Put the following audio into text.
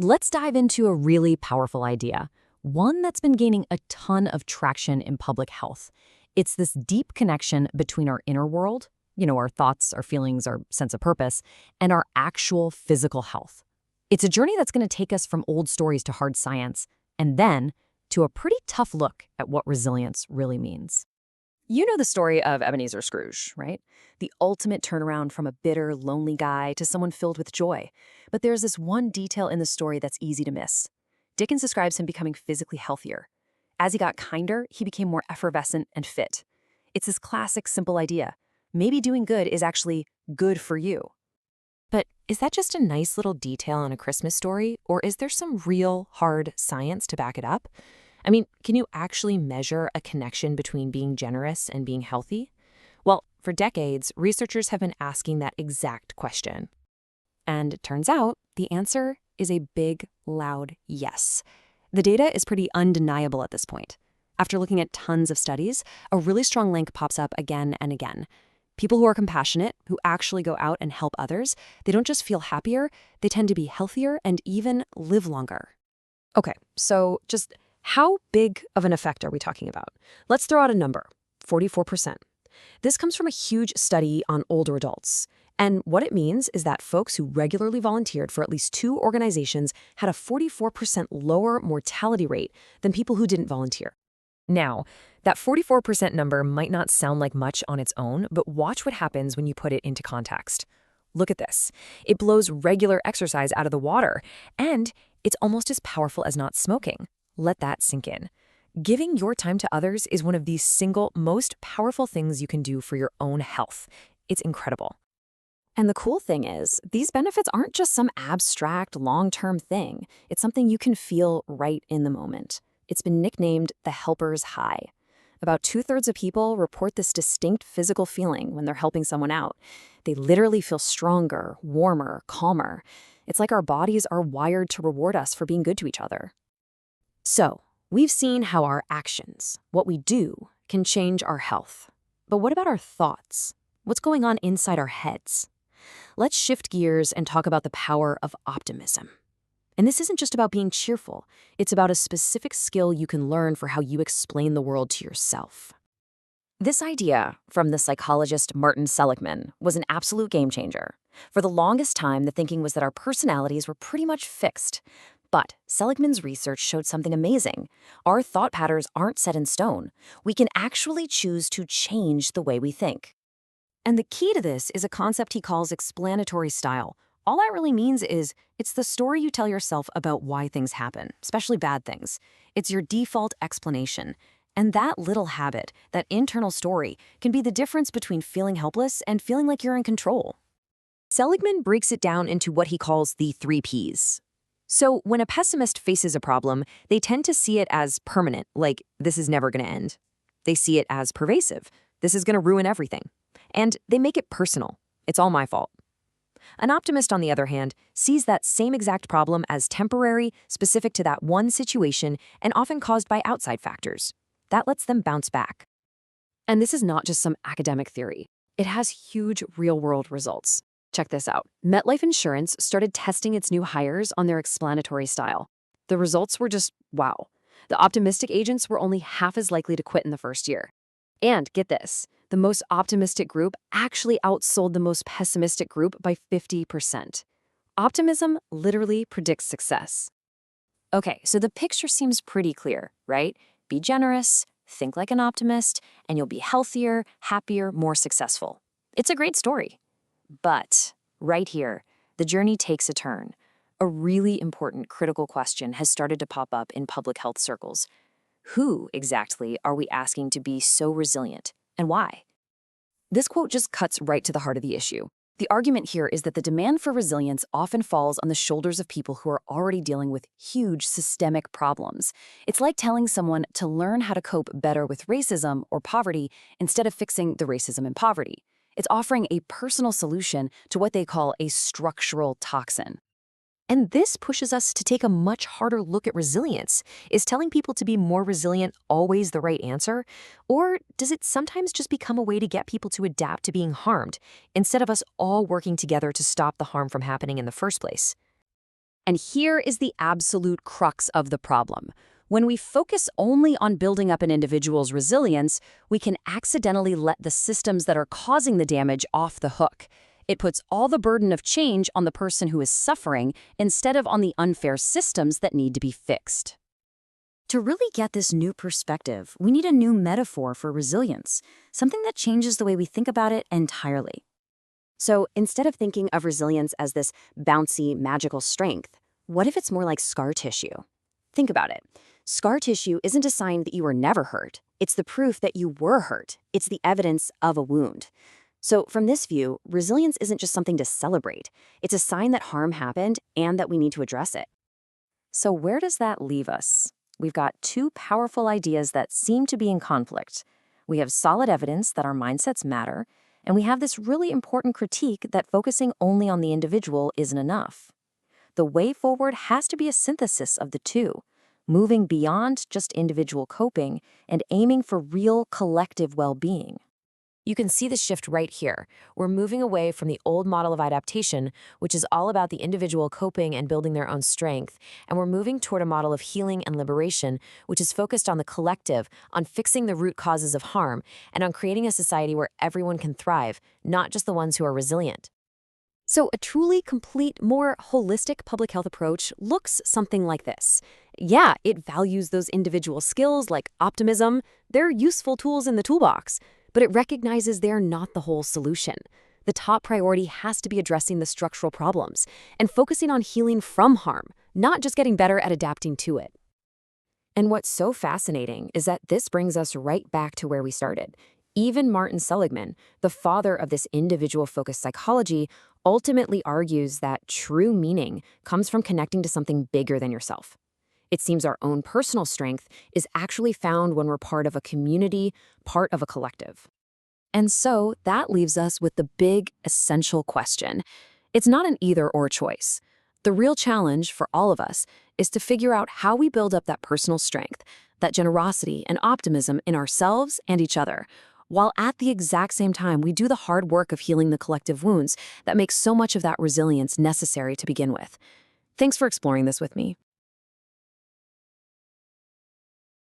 Let's dive into a really powerful idea, one that's been gaining a ton of traction in public health. It's this deep connection between our inner world, our thoughts, our feelings, our sense of purpose, and our actual physical health. It's a journey that's going to take us from old stories to hard science, and then to a pretty tough look at what resilience really means. You know the story of Ebenezer Scrooge, right? The ultimate turnaround from a bitter, lonely guy to someone filled with joy. But there's this one detail in the story that's easy to miss. Dickens describes him becoming physically healthier. As he got kinder, he became more effervescent and fit. It's this classic, simple idea. Maybe doing good is actually good for you. But is that just a nice little detail in a Christmas story, or is there some real, hard science to back it up? I mean, can you actually measure a connection between being generous and being healthy? Well, for decades, researchers have been asking that exact question. And it turns out the answer is a big, loud yes. The data is pretty undeniable at this point. After looking at tons of studies, a really strong link pops up again and again. People who are compassionate, who actually go out and help others, they don't just feel happier, they tend to be healthier and even live longer. Okay, so just how big of an effect are we talking about? Let's throw out a number, 44%. This comes from a huge study on older adults. And what it means is that folks who regularly volunteered for at least 2 organizations had a 44% lower mortality rate than people who didn't volunteer. Now, that 44% number might not sound like much on its own, but watch what happens when you put it into context. Look at this. It blows regular exercise out of the water, and it's almost as powerful as not smoking. Let that sink in. Giving your time to others is one of the single most powerful things you can do for your own health. It's incredible. And the cool thing is, these benefits aren't just some abstract, long-term thing. It's something you can feel right in the moment. It's been nicknamed the helper's high. About 2/3 of people report this distinct physical feeling when they're helping someone out. They literally feel stronger, warmer, calmer. It's like our bodies are wired to reward us for being good to each other. So, we've seen how our actions, what we do, can change our health. But what about our thoughts? What's going on inside our heads? Let's shift gears and talk about the power of optimism. And this isn't just about being cheerful. It's about a specific skill you can learn for how you explain the world to yourself. This idea, from the psychologist Martin Seligman, was an absolute game changer. For the longest time, the thinking was that our personalities were pretty much fixed. But Seligman's research showed something amazing. Our thought patterns aren't set in stone. We can actually choose to change the way we think. And the key to this is a concept he calls explanatory style. All that really means is it's the story you tell yourself about why things happen, especially bad things. It's your default explanation. And that little habit, that internal story, can be the difference between feeling helpless and feeling like you're in control. Seligman breaks it down into what he calls the 3 Ps. So when a pessimist faces a problem, they tend to see it as permanent, like this is never going to end. They see it as pervasive. This is going to ruin everything. And they make it personal. It's all my fault. An optimist, on the other hand, sees that same exact problem as temporary, specific to that one situation, and often caused by outside factors. That lets them bounce back. And this is not just some academic theory. It has huge real-world results. Check this out. MetLife Insurance started testing its new hires on their explanatory style. The results were just wow. The optimistic agents were only half as likely to quit in the first year. And get this, the most optimistic group actually outsold the most pessimistic group by 50%. Optimism literally predicts success. Okay, so the picture seems pretty clear, right? Be generous, think like an optimist, and you'll be healthier, happier, more successful. It's a great story. But right here, the journey takes a turn. A really important critical question has started to pop up in public health circles. Who exactly are we asking to be so resilient, and why? This quote just cuts right to the heart of the issue. The argument here is that the demand for resilience often falls on the shoulders of people who are already dealing with huge systemic problems. It's like telling someone to learn how to cope better with racism or poverty instead of fixing the racism and poverty. It's offering a personal solution to what they call a structural toxin. And this pushes us to take a much harder look at resilience. Is telling people to be more resilient always the right answer? Or does it sometimes just become a way to get people to adapt to being harmed, instead of us all working together to stop the harm from happening in the first place? And here is the absolute crux of the problem. When we focus only on building up an individual's resilience, we can accidentally let the systems that are causing the damage off the hook. It puts all the burden of change on the person who is suffering instead of on the unfair systems that need to be fixed. To really get this new perspective, we need a new metaphor for resilience, something that changes the way we think about it entirely. So instead of thinking of resilience as this bouncy, magical strength, what if it's more like scar tissue? Think about it. Scar tissue isn't a sign that you were never hurt. It's the proof that you were hurt. It's the evidence of a wound. So from this view, resilience isn't just something to celebrate. It's a sign that harm happened and that we need to address it. So where does that leave us? We've got two powerful ideas that seem to be in conflict. We have solid evidence that our mindsets matter, and we have this really important critique that focusing only on the individual isn't enough. The way forward has to be a synthesis of the two, moving beyond just individual coping and aiming for real collective well-being. You can see the shift right here. We're moving away from the old model of adaptation, which is all about the individual coping and building their own strength, and we're moving toward a model of healing and liberation, which is focused on the collective, on fixing the root causes of harm, and on creating a society where everyone can thrive, not just the ones who are resilient. So a truly complete, more holistic public health approach looks something like this. Yeah, it values those individual skills like optimism. They're useful tools in the toolbox, but it recognizes they're not the whole solution. The top priority has to be addressing the structural problems and focusing on healing from harm, not just getting better at adapting to it. And what's so fascinating is that this brings us right back to where we started. Even Martin Seligman, the father of this individual-focused psychology, ultimately argues that true meaning comes from connecting to something bigger than yourself. It seems our own personal strength is actually found when we're part of a community, part of a collective. And so that leaves us with the big, essential question. It's not an either-or choice. The real challenge for all of us is to figure out how we build up that personal strength, that generosity and optimism in ourselves and each other, while at the exact same time we do the hard work of healing the collective wounds that make so much of that resilience necessary to begin with. Thanks for exploring this with me.